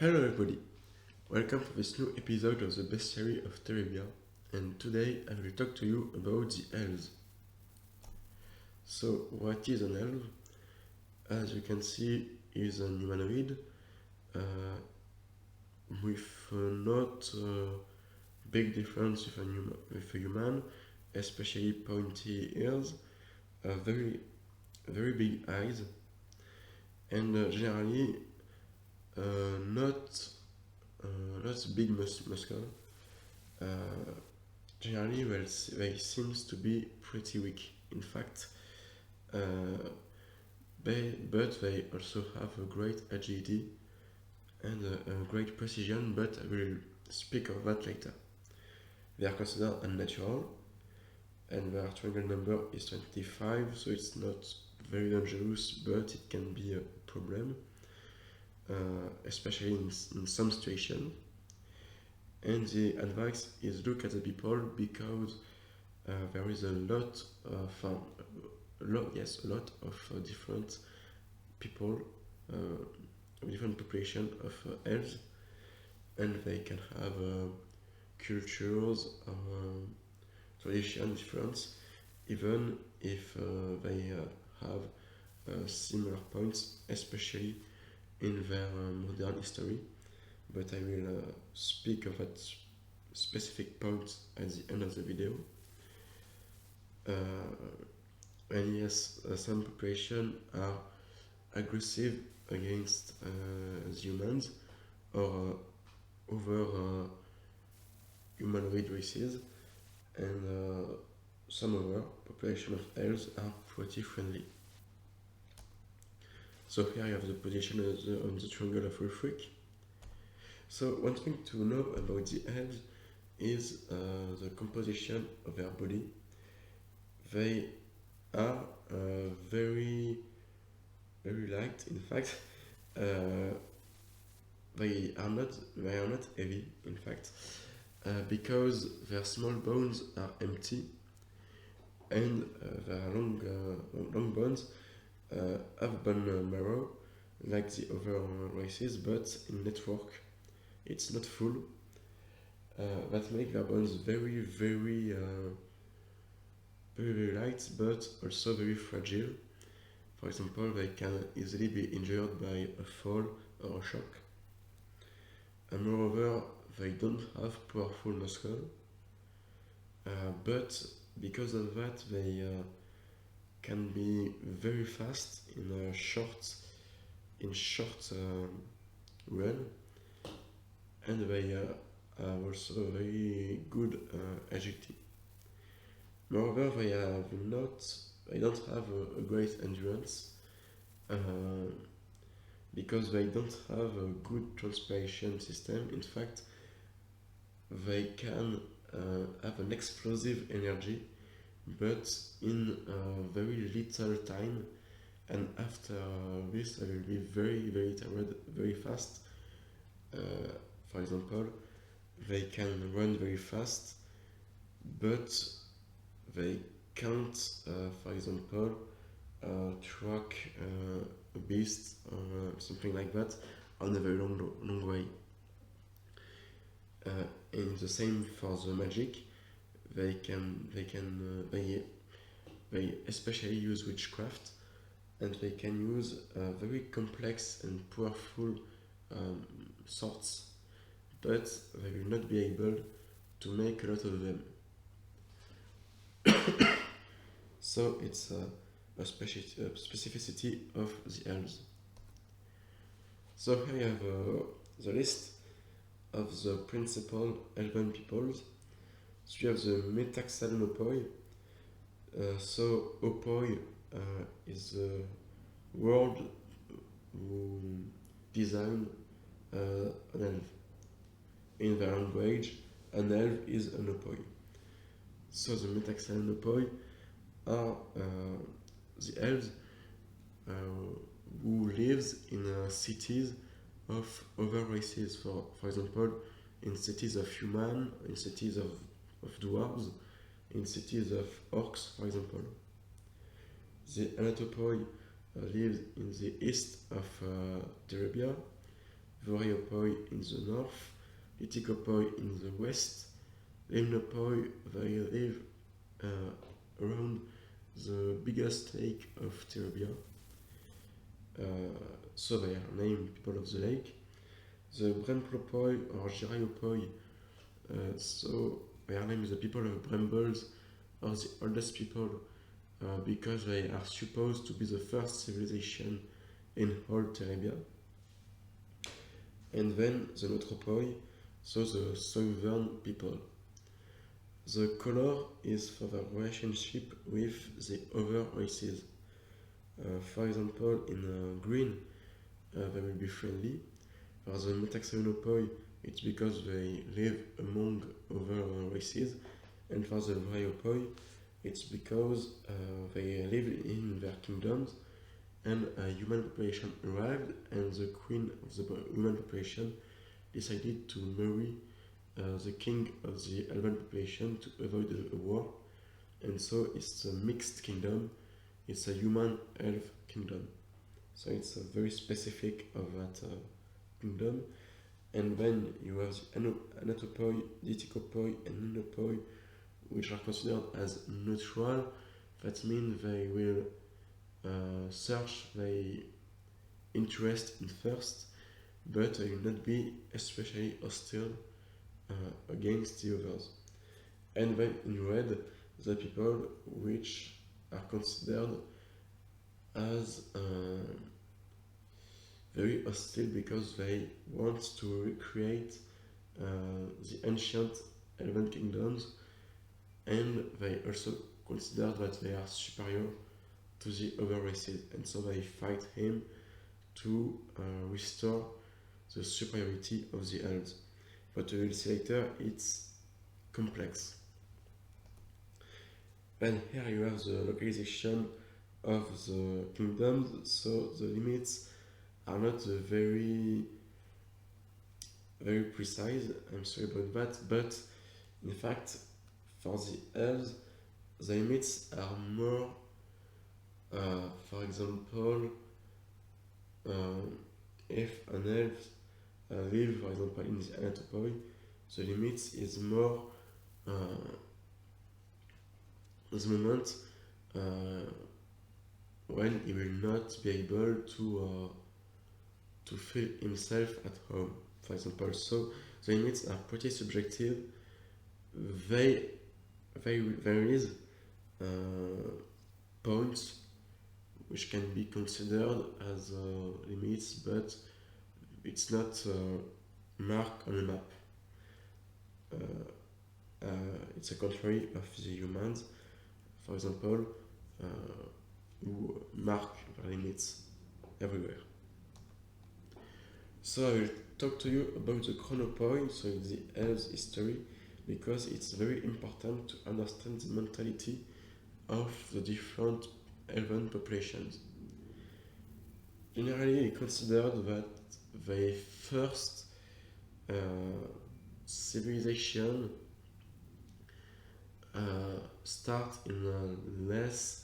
Hello everybody, welcome to this new episode of the Bestiary of Terebia, and today I will talk to you about the elves. So, what is an elf? As you can see, is an humanoid uh, with not big difference with a human, especially pointy ears, very big eyes, and generally not big muscle. Uh, Generally, well, they seems to be pretty weak. In fact, uh, but they also have a great agility and a great precision. But I will speak of that later. They are considered unnatural, and their triangle number is 25, so it's not very dangerous, but it can be a problem, especially in some situations. And the advice is look at the people because there is a lot of different people, different population of elves, and they can have cultures, tradition difference, even if they have similar points, especially in their modern history. But I will speak of that specific point at the end of the video. And yes, some population are aggressive against the humans or other humanoid races, and some other population of elves are pretty friendly. So here you have the position on the triangle of Ulfric. So one thing to know about the elves is the composition of their body. They are very light. In fact, they are not heavy. In fact, because their small bones are empty, and their long bones have bone marrow like the other races, but in network. It's not full. That makes their bones very light, but also very fragile. For example, they can easily be injured by a fall or a shock. And moreover, they don't have powerful muscle, but because of that, they can be very fast in short run, and they have also very good agility. Moreover, they don't have a great endurance because they don't have a good transpiration system. In fact, they can have an explosive energy, but in very little time, and after this, they will be very tired very fast. For example, they can run very fast, but they can't, for example, track a beast or something like that on a very long way. And the same for the magic. They especially use witchcraft, and they can use very complex and powerful swords, but they will not be able to make a lot of them. So it's a specificity of the elves. So here you have the list of the principal elven peoples. So you have the Metaxalonopoi. So Opoi is the word who design an elf. In their language, an elf is an Opoi. So the Metaxalonopoi are the elves who lives in cities of other races. For example, in cities of human, in cities of dwarves, in cities of orcs, for example. The Anatopoi lives in the east of Terebia. Voriopoi in the north, Litikopoi in the west, Limnopoi they live around the biggest lake of Terebia. So they are named people of the lake. The Bremplopoi or Giraeopoi, so they are named the people of brambles or the oldest people because they are supposed to be the first civilization in whole Terebia. And then the Notropoi, so the southern people. The color is for the relationship with the other races. For example, in green, they will be friendly. For the Metaxaonopoi, it's because they live among other races. And for the Vraiopoi, it's because they live in their kingdoms and a human population arrived and the queen of the human population decided to marry the king of the elven population to avoid a war. And so it's a mixed kingdom, it's a human elf kingdom. So it's very specific of that kingdom. And then you have the Anatopoi, Ditikopoi, and Ninopoi, which are considered as neutral. That means they will search their interest in first, but they will not be especially hostile against the others. And then in red, the people which are considered as very hostile because they want to recreate the ancient elven kingdoms, and they also consider that they are superior to the other races, and so they fight him to restore the superiority of the elves. But we will see later it's complex. Then here you have the localization of the kingdoms, so the limits are not very precise, I'm sorry about that, but in fact for the elves the limits are more for example if an elf live for example in the Anatopoi, the limits is more the moment when he will not be able to feel himself at home, for example. So the limits are pretty subjective. There is points which can be considered as limits, but it's not marked on a map. It's a contrary of the humans, for example, who mark their limits everywhere. So I will talk to you about the chronopoi, so it's the elves history, because it's very important to understand the mentality of the different elven populations. Generally, it's considered that the first civilization start in less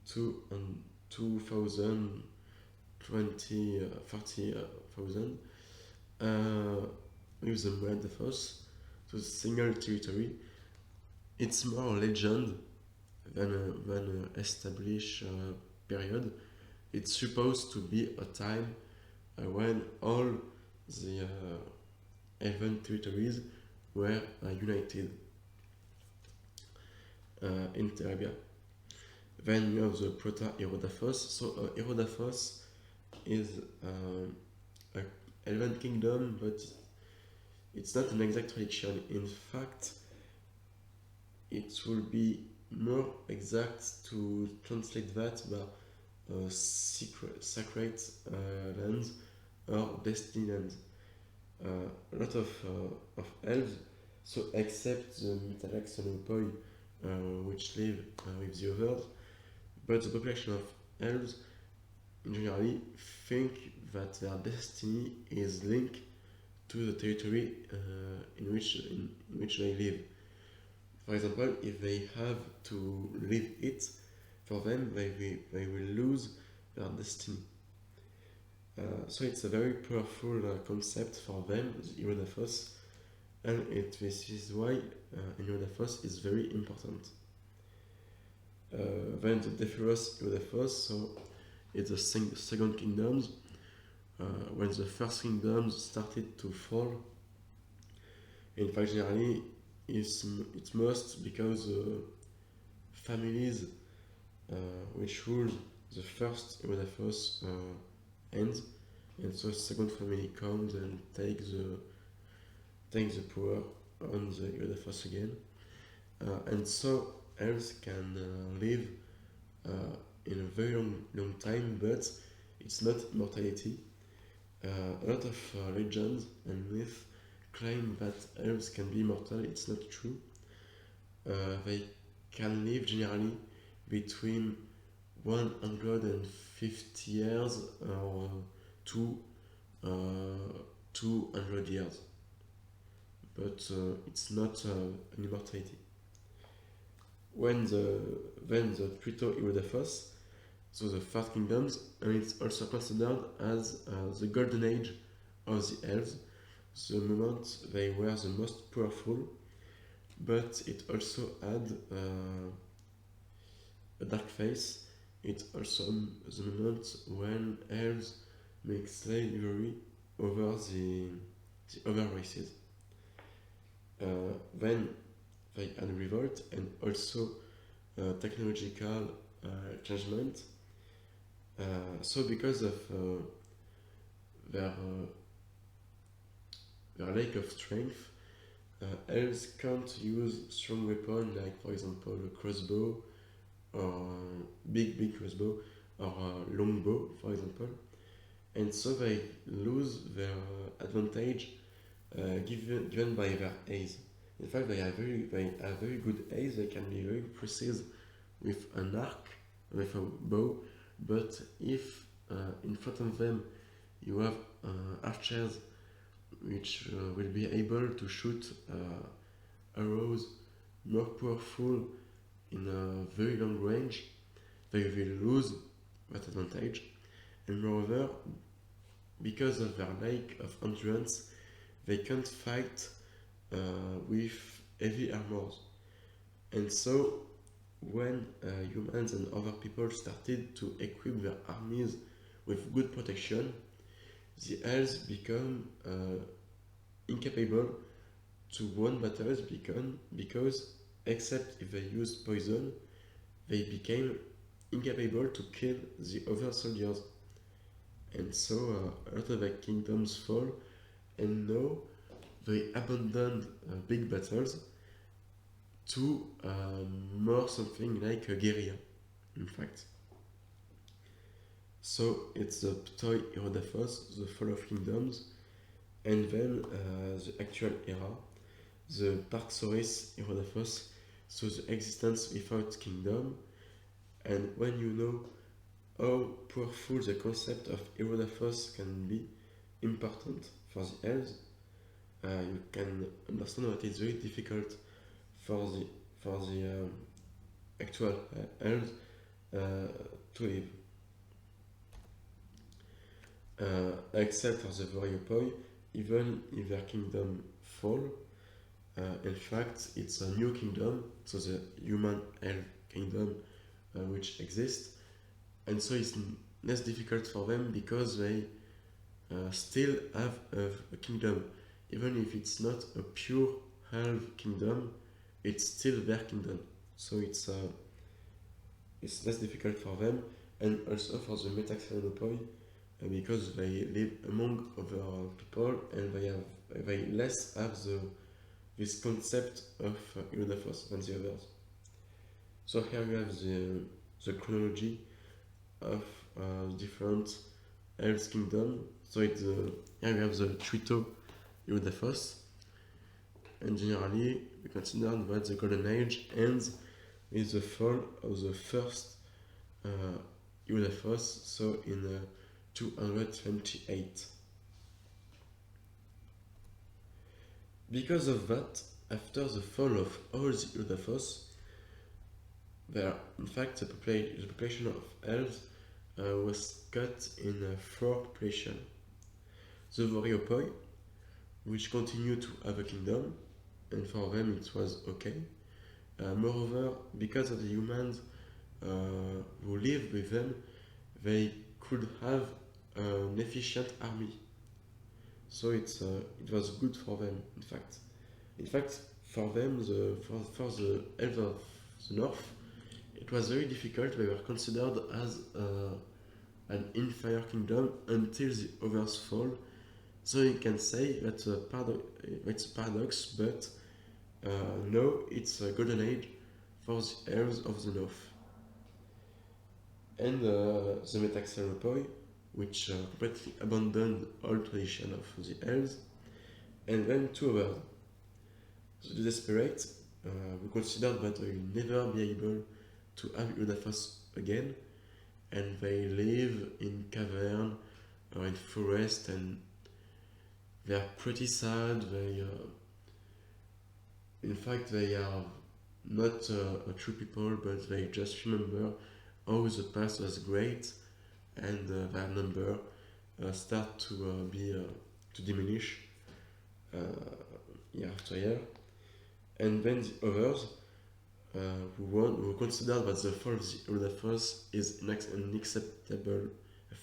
2020, 30,000 with the Muad'Dafos, so single territory. It's more legend than an established period. It's supposed to be a time when all the elven territories were united in Terebia. Then you have the Proto-Herodaphos. So Herodaphos is an elven kingdom, but it's not an exact prediction. In fact, it will be more exact to translate that by sacred lands or destiny lands. A lot of elves, so except the Metaxaonopoi, which live with the others, but the population of elves generally think that their destiny is linked to the territory in which they live. For example, if they have to leave it, for them they will lose their destiny. So it's a very powerful concept for them, the Irodaphos, and this is why Irodaphos is very important. Then the Dephyrus Irodaphos, so it's the second kingdoms. When the first kingdoms started to fall, in fact, generally, it's most because families which ruled the first Irodaphos ends, and so the second family comes and takes the power on the Irodaphos again. And so elves can live in a very long time, but it's not immortality. A lot of legends and myths claim that elves can be immortal. It's not true. They can live generally between 150 years to 200 years, but it's not an immortality. Then the Trito-Irodaphos, so the first kingdoms, and it's also considered as the golden age of the elves, the moment they were the most powerful, but it also had a dark phase. It's also the moment when elves make slavery over the other races. Then they had revolt and also technological changement. So because of their lack of strength, elves can't use strong weapons like, for example, a crossbow or big crossbow or a longbow, for example, and so they lose their advantage given by their ace. In fact, they have very good ace. They can be very precise with an arc, with a bow. But if in front of them you have archers which will be able to shoot arrows more powerful in a very long range, they will lose that advantage. And moreover, because of their lack of endurance, they can't fight with heavy armors. And so when humans and other people started to equip their armies with good protection, the elves become incapable to win battles because except if they used poison, they became incapable to kill the other soldiers. And so a lot of the kingdoms fall, and now they abandoned big battles to more something like a guerrilla, in fact. So it's the Ptoi-Irodaphos, the fall of kingdoms, and then the actual era, the Parxoris-Irodaphos, so the existence without kingdom. And when you know how powerful the concept of Irodaphos can be important for the elves, you can understand that it's very difficult for the actual elves to live. Except for the Voriopoi, even if their kingdom fall, in fact it's a new kingdom, so the human elf kingdom which exists, and so it's less difficult for them because they still have a kingdom. Even if it's not a pure elf kingdom, it's still their kingdom, so it's less difficult for them, and also for the Metaxanopoi, because they live among other people and they less have this concept of Irodaphos than the others. So here we have the chronology of different elves kingdom. So here we have the Trito Irodaphos, and generally we consider that the Golden Age ends with the fall of the first Irodaphos, so in 228. Because of that, after the fall of all the Irodaphos, there, in fact, the population of elves was cut in four populations. The Voriopoi, which continued to have a kingdom, and for them it was okay. Moreover, because of the humans who lived with them, they could have an efficient army. So it was good for them, in fact. In fact, for them, for the elves of the north, it was very difficult. They were considered as an inferior kingdom until the others fall. So you can say that's it's a paradox, but no, it's a golden age for the elves of the north. And the Metaxalopoi, which completely abandoned all tradition of the elves, and then two others. So the desperate, we considered that they will never be able to have Udafos again, and they live in cavern or in forest, and they are pretty sad. In fact, they are not a true people, but they just remember how the past was great, and their number start to diminish year after year. And then the others who consider that the fall of the Olafos is an unacceptable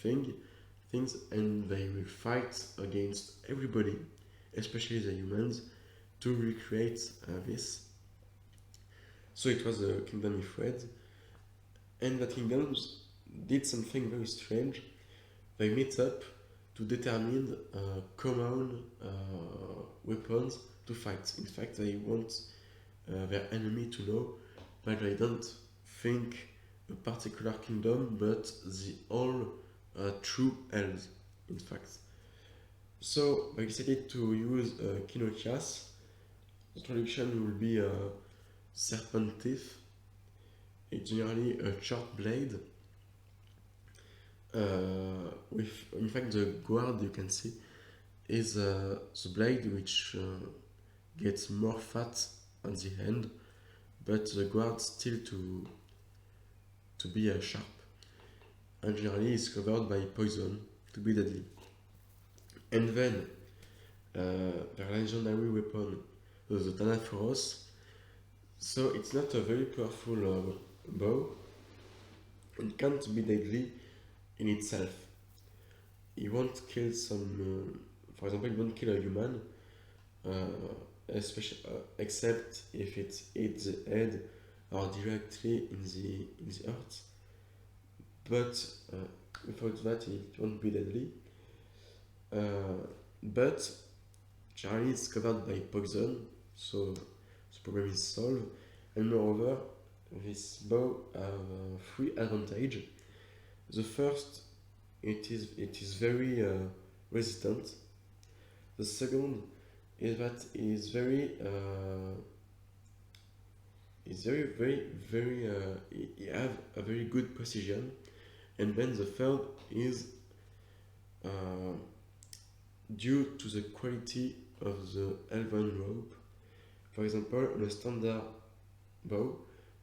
things, and they will fight against everybody, especially the humans, to recreate this. So it was a kingdom of red, and the kingdoms did something very strange. They meet up to determine common weapons to fight. In fact, they want their enemy to know that they don't think a particular kingdom, but the all true elves, in fact. So they decided to use Kinokias. The traduction will be serpent teeth. It's generally a short blade. With, in fact, the guard you can see is the blade which gets more fat on the end, but the guard still to be sharp. And generally is covered by poison to be deadly. And then the legendary weapon, the Thanathoros. So it's not a very powerful bow. It can't be deadly in itself. It won't kill for example, it won't kill a human, especially except if it hits the head or directly in the heart. But without that, it won't be deadly. But Charlie is covered by poison, so the problem is solved. And moreover, this bow have three advantages. The first, it is very resistant. The second is that it is very it have a very good precision. And then the third is due to the quality of the elven rope. For example, on a standard bow,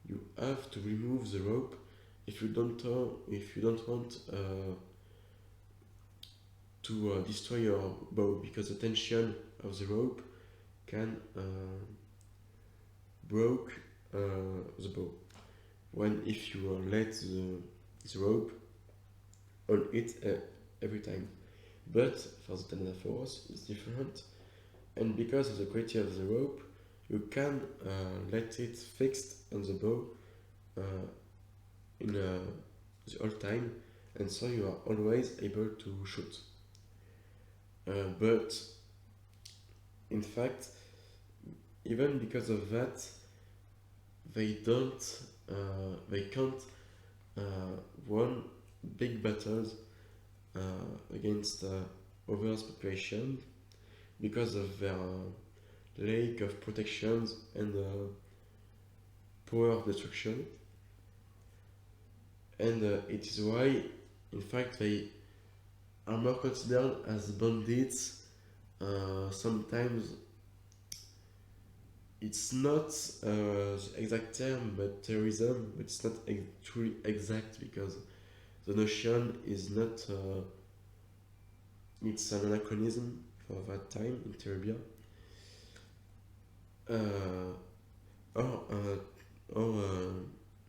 you have to remove the rope if you don't want to destroy your bow, because the tension of the rope can break the bow. When if you let the rope on it every time. But for the Thanathoros, it's different, and because of the quality of the rope, you can let it fixed on the bow in the whole time, and so you are always able to shoot. But in fact, even because of that, they can't win big battles against others' population because of their lack of protections and power of destruction. And it is why, in fact, they are more considered as bandits. Sometimes it's not the exact term, but terrorism, but it's not truly exact, because the notion is not, it's an anachronism for that time in Terebia, or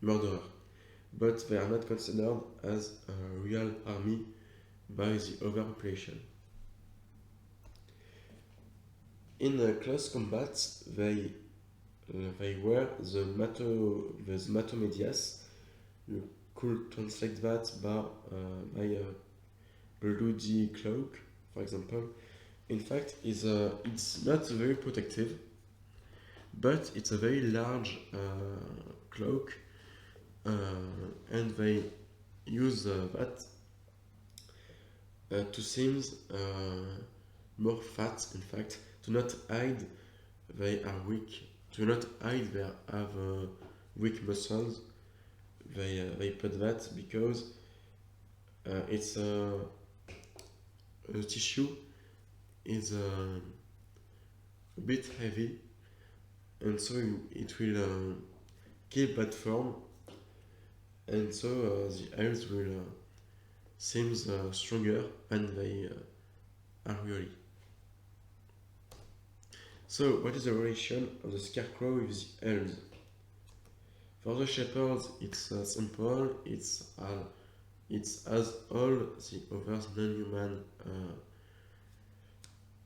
murderer, but they are not considered as a real army by the overpopulation. In close combat, they were the matomedias. You could translate that by a bloody cloak, for example. In fact, it's not very protective, but it's a very large cloak, and they use that to seem more fat, in fact, to not hide they are weak, to not hide they have weak muscles. They put that because it's the tissue is a bit heavy, and so it will keep that form, and so the elves will seem stronger than they are really. So, what is the relation of the scarecrow with the elves? For the shepherds, it's simple. It's as all the other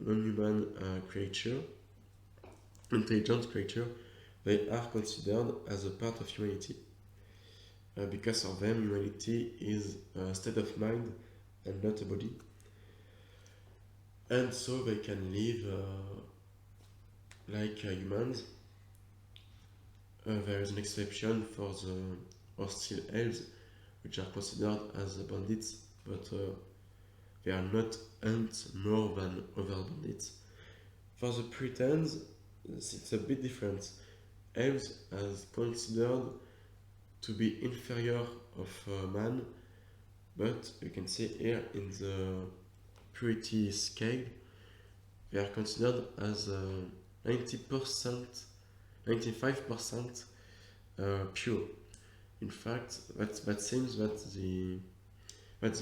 non-human creature, intelligent creature, they are considered as a part of humanity. Because of them, humanity is a state of mind and not a body, and so they can live like humans. There is an exception for the hostile elves, which are considered as bandits, but they are not ants more than other bandits. For the Puritans, it's a bit different. Elves are considered to be inferior of man, but you can see here in the purity scale, they are considered as 90%, 95% pure. In fact, that seems that the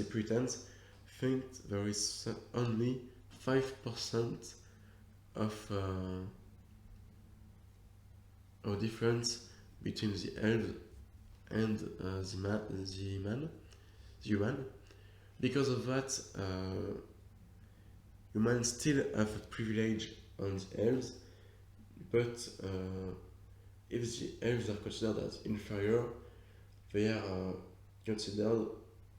Puritans think there is only 5% of difference between the elves and the human. Because of that, humans still have a privilege on the elves, but if the elves are considered as inferior, they are considered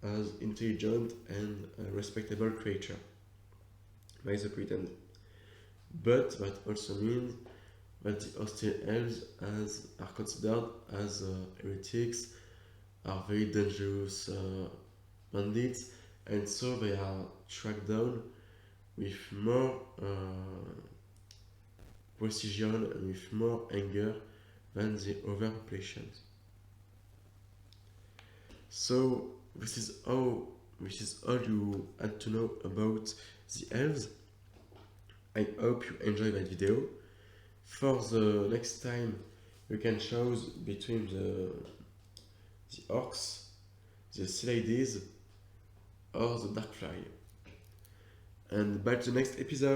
as intelligent and a respectable creature by the Puritans. But that also means that the hostile elves are considered as heretics, are very dangerous bandits, and so they are tracked down with more precision and with more anger than the other populations. So this is all you had to know about the elves. I hope you enjoyed that video. For the next time, you can choose between the orcs, the sea ladies, or the dark fly. And back to the next episode.